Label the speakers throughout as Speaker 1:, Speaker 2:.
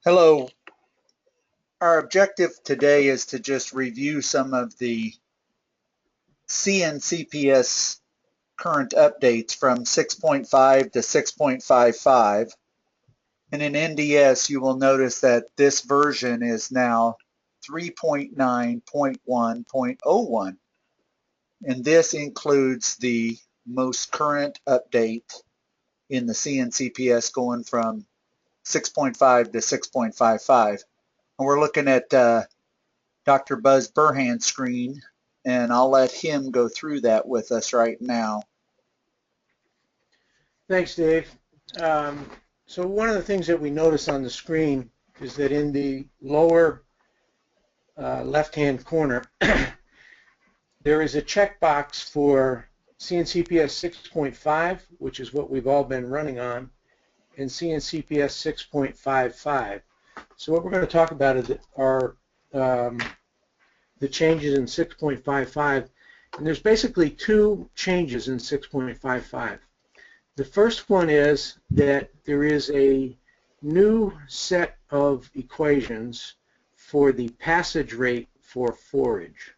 Speaker 1: Hello. Our objective today is to just review some of the CNCPS current updates from 6.5 to 6.55. And in NDS, you will notice that this version is now 3.9.1.01. And this includes the most current update in the CNCPS going from 6.5 to 6.55. And we're looking at Dr. Buzz Burhan's screen, and I'll let him go through that with us right now.
Speaker 2: Thanks, Dave. So one of the things that we notice on the screen is that in the lower left-hand corner, there is a checkbox for CNCPS 6.5, which is what we've all been running on, and CNCPS 6.55. So what we're going to talk about are the changes in 6.55, and there's basically two changes in 6.55. The first one is that there is a new set of equations for the passage rate for forage,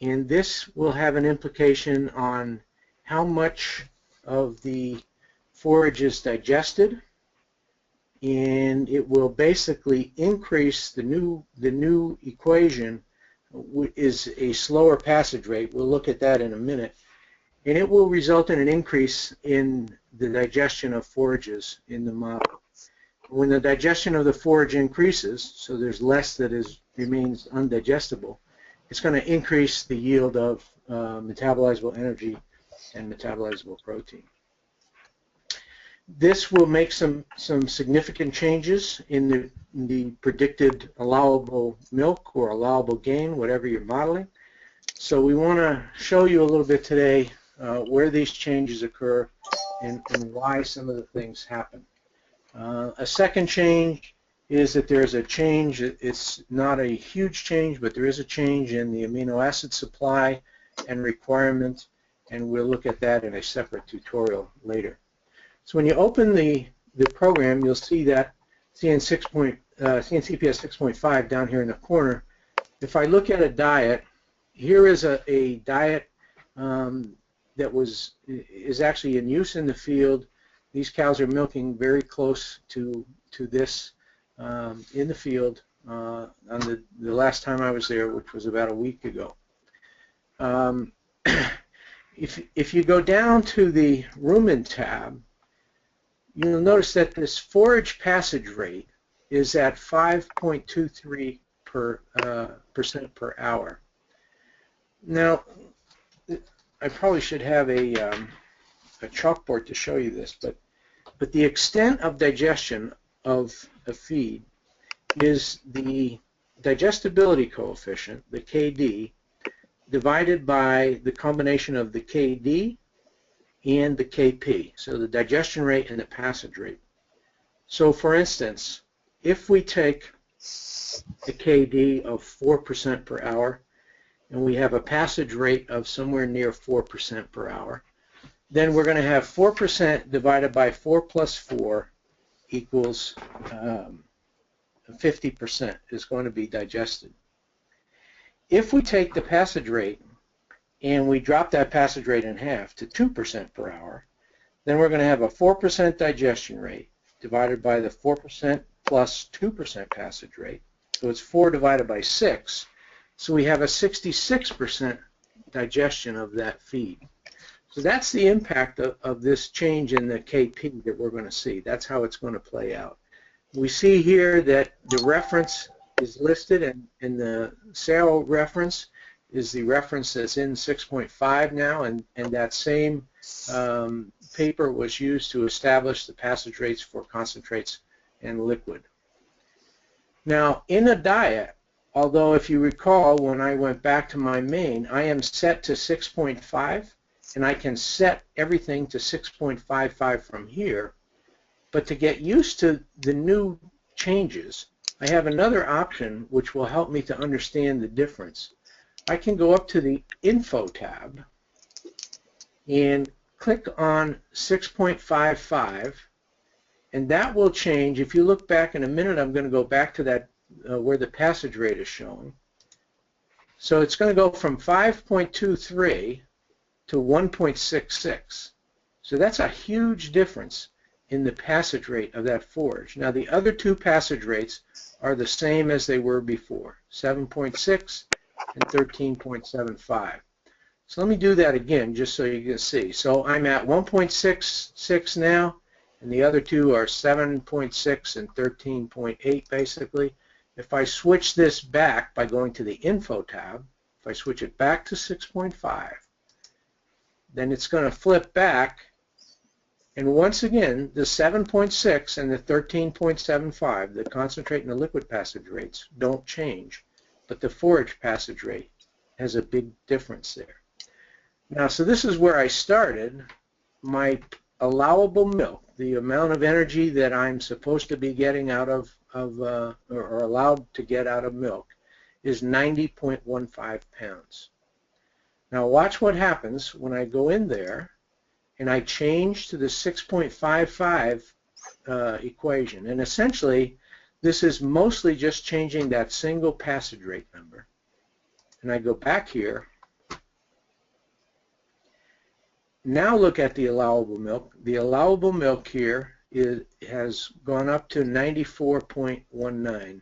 Speaker 2: and this will have an implication on how much of the forage is digested, and it will basically increase the new equation is a slower passage rate. We'll look at that in a minute, and it will result in an increase in the digestion of forages in the model. When the digestion of the forage increases, so there's less that remains undigestible, it's going to increase the yield of metabolizable energy and metabolizable protein. This will make some significant changes in the predicted allowable milk or allowable gain, whatever you're modeling. So we want to show you a little bit today where these changes occur and why some of the things happen. A second change is that there's a change. It's not a huge change, but there is a change in the amino acid supply and requirement, and we'll look at that in a separate tutorial later. So when you open the program, you'll see that CNCPS 6.5 down here in the corner. If I look at a diet, here is a diet that is actually in use in the field. These cows are milking very close to this in the field on the last time I was there, which was about a week ago. If you go down to the RUM&N tab, you'll notice that this forage passage rate is at 5.23% per hour. Now, I probably should have a chalkboard to show you this, but the extent of digestion of a feed is the digestibility coefficient, the KD, divided by the combination of the KD and the KP, so the digestion rate and the passage rate. So for instance, if we take a KD of 4% per hour and we have a passage rate of somewhere near 4% per hour, then we're going to have 4% divided by 4 plus 4 equals 50% is going to be digested. If we take the passage rate and we drop that passage rate in half to 2% per hour, then we're going to have a 4% digestion rate divided by the 4% plus 2% passage rate. So it's 4 divided by 6. So we have a 66% digestion of that feed. So that's the impact of this change in the KP that we're going to see. That's how it's going to play out. We see here that the reference is listed, and the sale reference is the reference that's in 6.5 now, and that same paper was used to establish the passage rates for concentrates and liquid. Now, in a diet, although if you recall when I went back to my main, I am set to 6.5, and I can set everything to 6.55 from here, but to get used to the new changes, I have another option which will help me to understand the difference. I can go up to the Info tab and click on 6.55, And that will change. If you look back in a minute, I'm going to go back to that where the passage rate is shown. So it's going to go from 5.23 to 1.66. So that's a huge difference in the passage rate of that forage. Now the other two passage rates are the same as they were before, 7.6 and 13.75. So let me do that again just so you can see. So I'm at 1.66 now, and the other two are 7.6 and 13.8 basically. If I switch this back by going to the Info tab, if I switch it back to 6.5, then it's going to flip back, and once again the 7.6 and the 13.75, the concentrate and the liquid passage rates, don't change, but the forage passage rate has a big difference there. Now, so this is where I started. My allowable milk, the amount of energy that I'm supposed to be getting out of or allowed to get out of milk, is 90.15 pounds. Now watch what happens when I go in there and I change to the 6.55 equation. And essentially, this is mostly just changing that single passage rate number. And I go back here. Now look at the allowable milk. The allowable milk here has gone up to 94.19.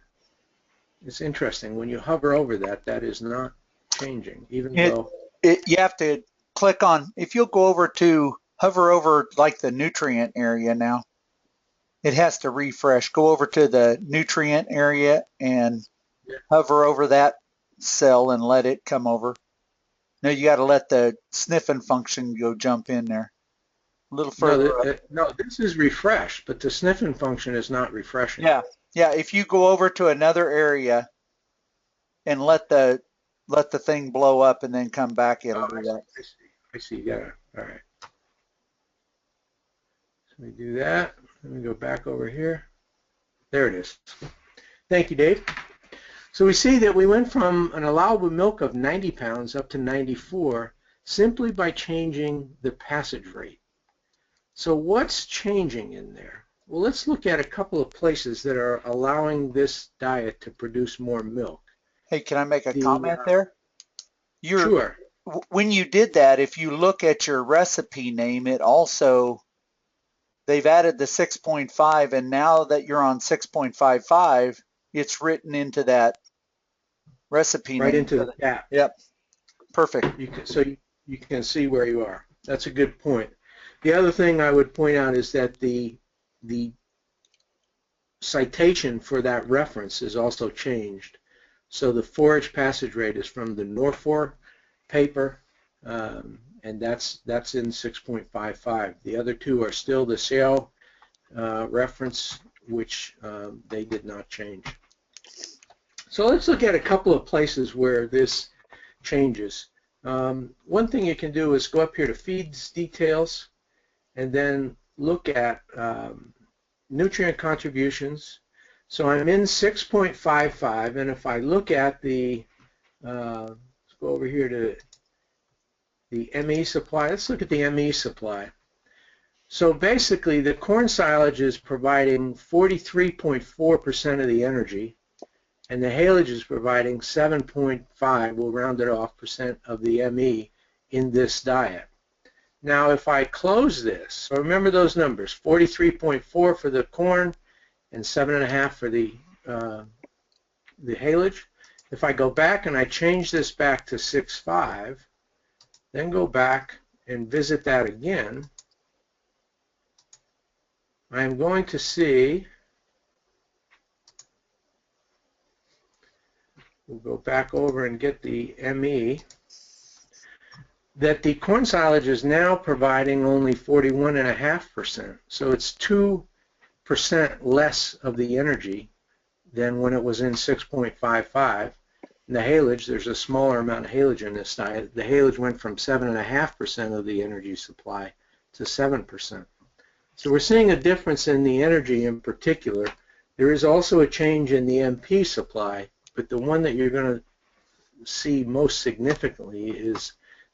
Speaker 2: It's interesting. When you hover over that, that is not changing, even though...
Speaker 1: You have to click on, if you'll go over to, hover over like the nutrient area now, it has to refresh. Go over to the nutrient area and hover over that cell and let it come over. No, you got to let the sniffing function go jump in there. A little further up.
Speaker 2: No, this is refresh, but the sniffing function is not refreshing.
Speaker 1: Yeah, if you go over to another area and let the thing blow up and then come back, it'll do that.
Speaker 2: I see. You got it. All right. So let me do that. Let me go back over here. There it is. Thank you, Dave. So we see that we went from an allowable milk of 90 pounds up to 94 simply by changing the passage rate. So what's changing in there? Well, let's look at a couple of places that are allowing this diet to produce more milk.
Speaker 1: Hey, can I make a comment there?
Speaker 2: Sure.
Speaker 1: When you did that, if you look at your recipe name, it also, they've added the 6.5, and now that you're on 6.55, it's written into that recipe name.
Speaker 2: Right into the tab.
Speaker 1: Yep. Perfect.
Speaker 2: So you can see where you are. That's a good point. The other thing I would point out is that the citation for that reference is also changed. So the forage passage rate is from the Norfolk paper, and that's in 6.55. The other two are still the SAIL reference, which they did not change. So let's look at a couple of places where this changes. One thing you can do is go up here to feeds details and then look at nutrient contributions. So I'm in 6.55, and if I look at the, let's go over here to the ME supply. Let's look at the ME supply. So basically the corn silage is providing 43.4% of the energy, and the haylage is providing 7.5, we'll round it off, percent of the ME in this diet. Now if I close this, so remember those numbers, 43.4 for the corn and 7.5 for the haylage. If I go back and I change this back to 6.5, then go back and visit that again, I'm going to see, we'll go back over and get the ME, that the corn silage is now providing only 41.5%. So it's 2% less of the energy than when it was in 6.55. In the haylage, there's a smaller amount of haylage in this diet. The haylage went from 7.5% of the energy supply to 7%. So we're seeing a difference in the energy in particular. There is also a change in the MP supply, but the one that you're going to see most significantly is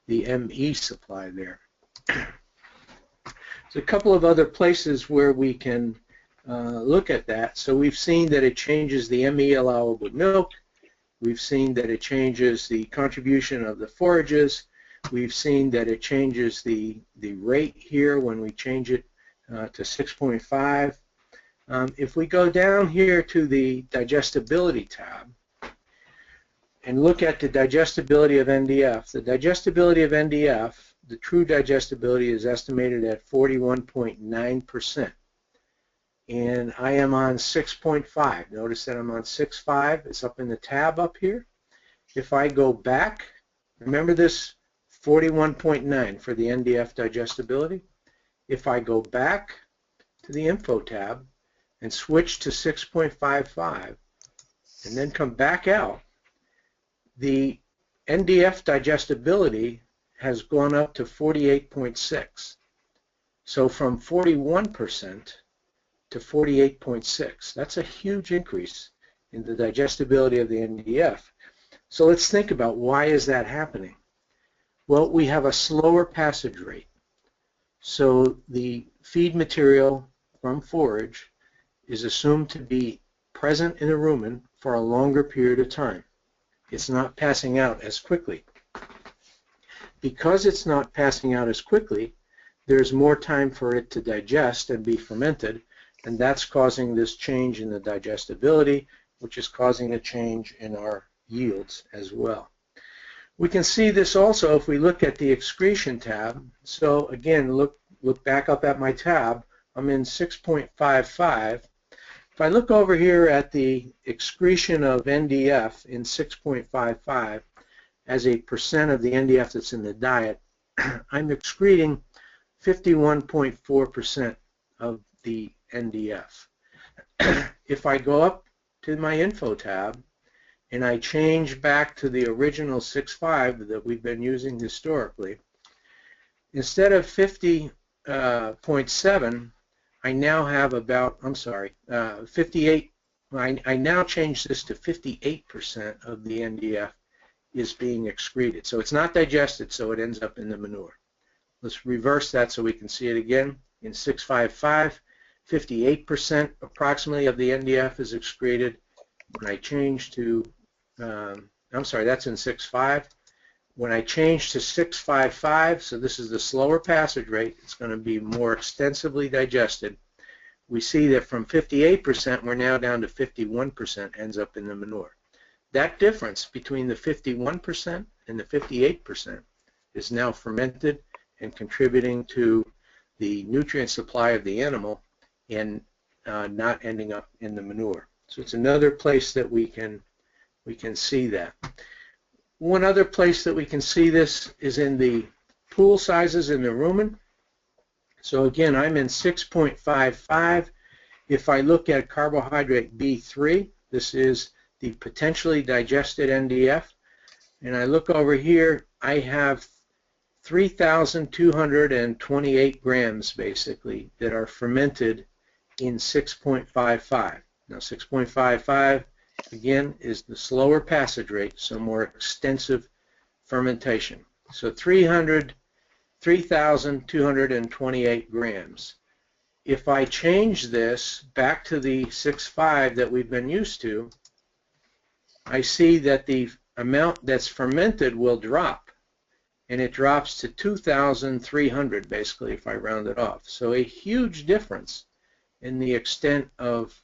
Speaker 2: the ME supply there. There's a couple of other places where we can look at that. So we've seen that it changes the ME allowable milk. We've seen that it changes the contribution of the forages. We've seen that it changes the rate here when we change it to 6.5. If we go down here to the digestibility tab and look at the digestibility of NDF, the digestibility of NDF, the true digestibility is estimated at 41.9%. And I am on 6.5. Notice that I'm on 6.5. It's up in the tab up here. If I go back, remember this 41.9 for the NDF digestibility. If I go back to the info tab and switch to 6.55 and then come back out, the NDF digestibility has gone up to 48.6. So from 41% to 48.6. That's a huge increase in the digestibility of the NDF. So let's think about why is that happening. Well, we have a slower passage rate. So the feed material from forage is assumed to be present in the rumen for a longer period of time. It's not passing out as quickly. Because it's not passing out as quickly, there's more time for it to digest and be fermented, and that's causing this change in the digestibility, which is causing a change in our yields as well. We can see this also if we look at the excretion tab. So again, look back up at my tab. I'm in 6.55. If I look over here at the excretion of NDF in 6.55 as a percent of the NDF that's in the diet, I'm excreting 51.4% of the NDF. If I go up to my info tab and I change back to the original 6.5 that we've been using historically, instead of 50.7, I now have about, 58, I now change this to 58% of the NDF is being excreted. So it's not digested, so it ends up in the manure. Let's reverse that so we can see it again. In 6.55, 58% approximately of the NDF is excreted. When I change to, that's in 6.5. When I change to 6.55, so this is the slower passage rate, it's going to be more extensively digested. We see that from 58%, we're now down to 51% ends up in the manure. That difference between the 51% and the 58% is now fermented and contributing to the nutrient supply of the animal and not ending up in the manure. So it's another place that we can see that. One other place that we can see this is in the pool sizes in the rumen. So again, I'm in 6.55. If I look at carbohydrate B3, this is the potentially digested NDF, and I look over here, I have 3,228 grams basically that are fermented in 6.55. Now 6.55 again is the slower passage rate, so more extensive fermentation. So 3,228 grams. If I change this back to the 6.5 that we've been used to, I see that the amount that's fermented will drop, and it drops to 2,300 basically if I round it off. So a huge difference in the extent of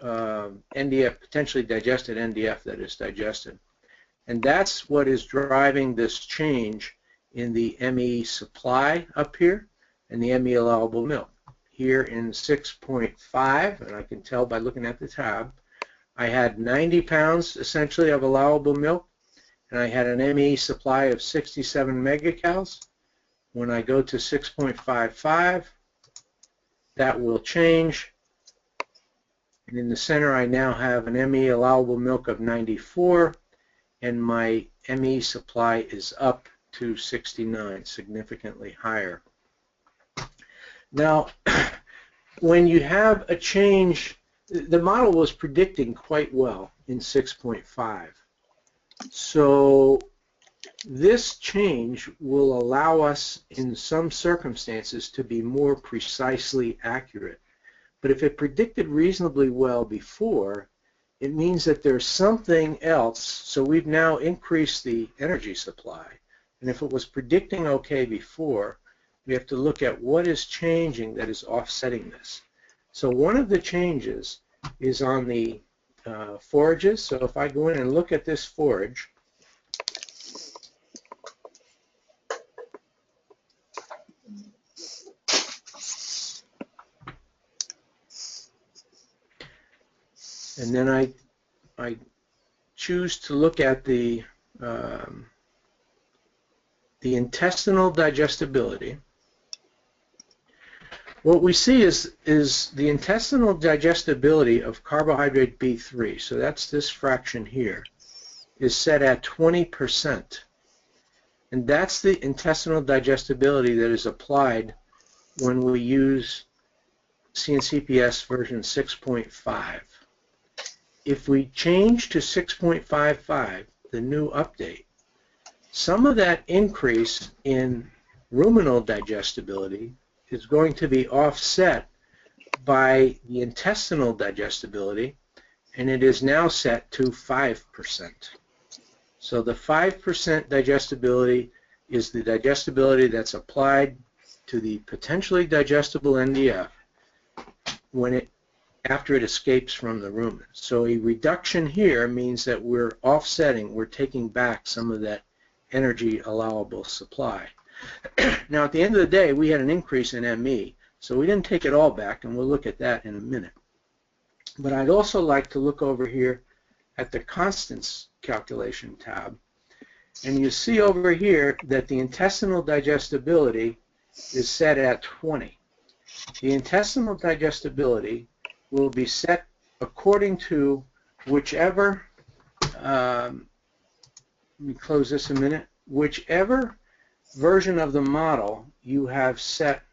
Speaker 2: NDF, potentially digested NDF that is digested. And that's what is driving this change in the ME supply up here and the ME allowable milk. Here in 6.5, and I can tell by looking at the tab, I had 90 pounds essentially of allowable milk, and I had an ME supply of 67 megacals. When I go to 6.55, that will change. And in the center, I now have an ME allowable milk of 94, and my ME supply is up to 69, significantly higher. Now, when you have a change, the model was predicting quite well in 6.5. So this change will allow us in some circumstances to be more precisely accurate. But if it predicted reasonably well before, it means that there's something else. So we've now increased the energy supply. And if it was predicting okay before, we have to look at what is changing that is offsetting this. So one of the changes is on the forages. So if I go in and look at this forage, and then I choose to look at the intestinal digestibility. What we see is the intestinal digestibility of carbohydrate B3, so that's this fraction here, is set at 20%. And that's the intestinal digestibility that is applied when we use CNCPS version 6.5. If we change to 6.55, the new update, some of that increase in ruminal digestibility is going to be offset by the intestinal digestibility, and it is now set to 5%. So the 5% digestibility is the digestibility that's applied to the potentially digestible NDF after it escapes from the rumen. So a reduction here means that we're offsetting, we're taking back some of that energy allowable supply. Now at the end of the day, we had an increase in ME, so we didn't take it all back, and we'll look at that in a minute. But I'd also like to look over here at the constants calculation tab, and you see over here that the intestinal digestibility is set at 20. The intestinal digestibility will be set according to whichever, let me close this a minute, whichever version of the model you have set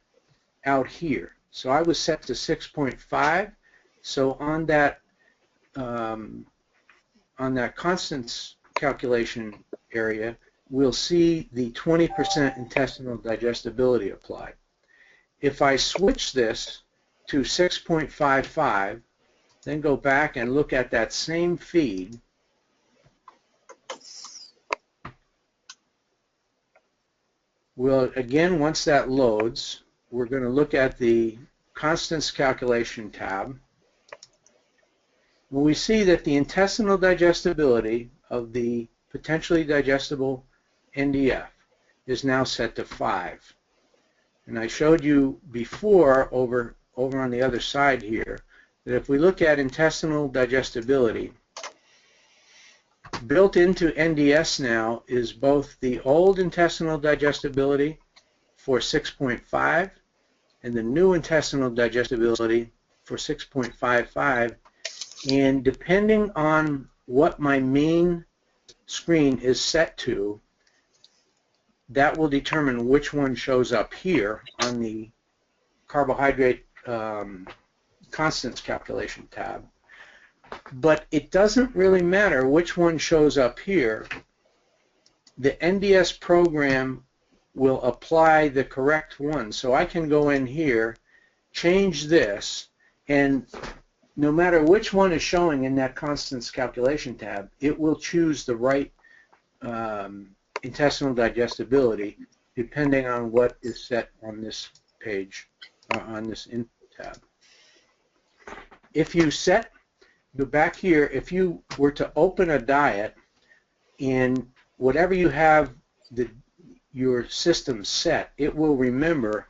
Speaker 2: out here. So I was set to 6.5, so on that constants calculation area, we'll see the 20% intestinal digestibility applied. If I switch this to 6.55, then go back and look at that same feed, well, again, once that loads, we're going to look at the constants calculation tab. Well, we see that the intestinal digestibility of the potentially digestible NDF is now set to 5. And I showed you before over on the other side here that if we look at intestinal digestibility, built into NDS now is both the old intestinal digestibility for 6.5 and the new intestinal digestibility for 6.55, and depending on what my main screen is set to, that will determine which one shows up here on the carbohydrate constants calculation tab. But it doesn't really matter which one shows up here. The NDS program will apply the correct one. So I can go in here, change this, and no matter which one is showing in that constants calculation tab, it will choose the right intestinal digestibility depending on what is set on this page, on this input tab. If you go back here, if you were to open a diet and whatever you have your system set, it will remember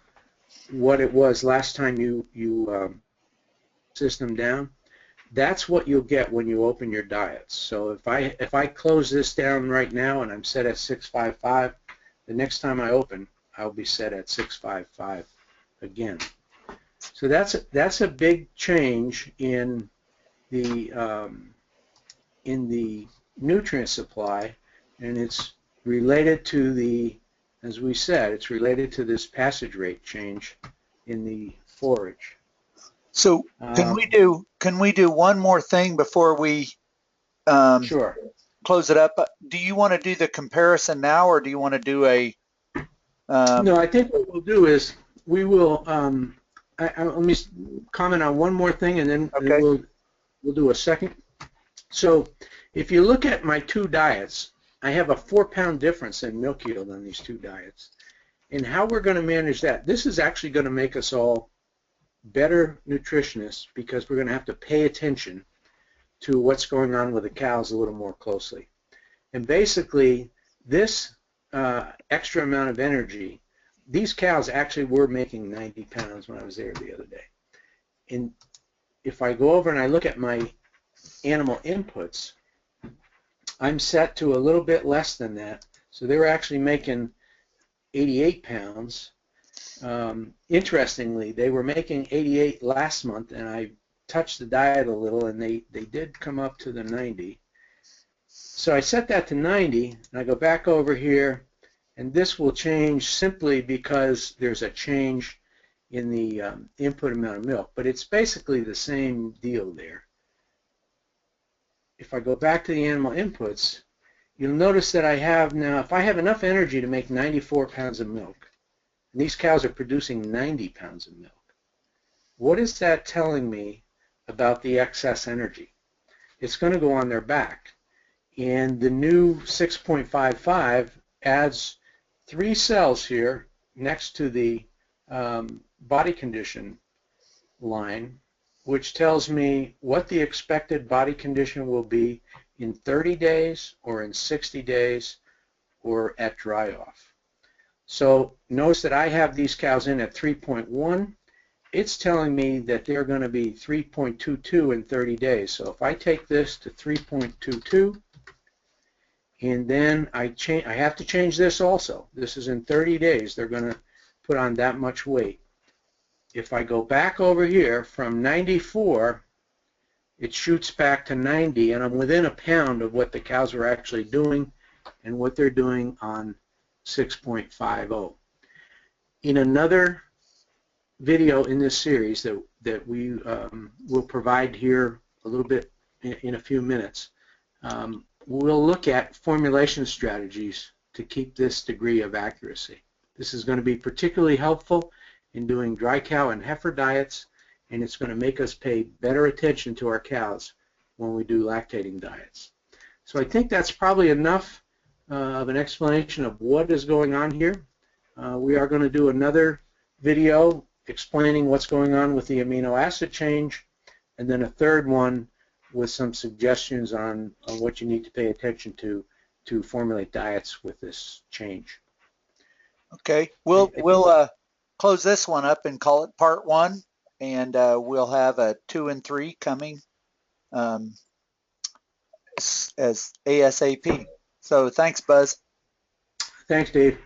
Speaker 2: what it was last time you system down. That's what you'll get when you open your diets. So if I close this down right now and I'm set at 6.55, the next time I open, I'll be set at 6.55 again. So that's a big change in the nutrient supply, and it's related to the, as we said, it's related to this passage rate change in the forage.
Speaker 1: So can we do one more thing before we
Speaker 2: Sure.
Speaker 1: close it up? Do you want to do the comparison now, or do you want to do a?
Speaker 2: No, I think what we'll do is we will. let me comment on one more thing, and then
Speaker 1: Okay.
Speaker 2: we'll do a second. So if you look at my two diets, I have a 4-pound difference in milk yield on these two diets. And how we're going to manage that, this is actually going to make us all better nutritionists, because we're going to have to pay attention to what's going on with the cows a little more closely. And basically, this extra amount of energy, these cows actually were making 90 pounds when I was there the other day. And if I go over and I look at my animal inputs, I'm set to a little bit less than that. So they were actually making 88 pounds. Interestingly, they were making 88 last month, and I touched the diet a little, and they did come up to the 90. So I set that to 90, and I go back over here, and this will change simply because there's a change in the input amount of milk, but it's basically the same deal there. If I go back to the animal inputs, you'll notice that I have now, if I have enough energy to make 94 pounds of milk, and these cows are producing 90 pounds of milk, what is that telling me about the excess energy? It's going to go on their back. And the new 6.55 adds 3 cells here next to the body condition line, which tells me what the expected body condition will be in 30 days or in 60 days or at dry off. So notice that I have these cows in at 3.1. It's telling me that they're going to be 3.22 in 30 days. So if I take this to 3.22, and then I have to change this also. This is in 30 days. They're going to put on that much weight. If I go back over here from 94, it shoots back to 90, and I'm within a pound of what the cows are actually doing and what they're doing on 6.50. In another video in this series that we will provide here a little bit in a few minutes, we'll look at formulation strategies to keep this degree of accuracy. This is going to be particularly helpful in doing dry cow and heifer diets, and it's going to make us pay better attention to our cows when we do lactating diets. So I think that's probably enough of an explanation of what is going on here. We are going to do another video explaining what's going on with the amino acid change, and then a third one with some suggestions on what you need to pay attention to formulate diets with this change.
Speaker 1: Okay, we'll close this one up and call it part 1, and we'll have a 2 and 3 coming as ASAP. So thanks, Buzz.
Speaker 2: Thanks, Dave.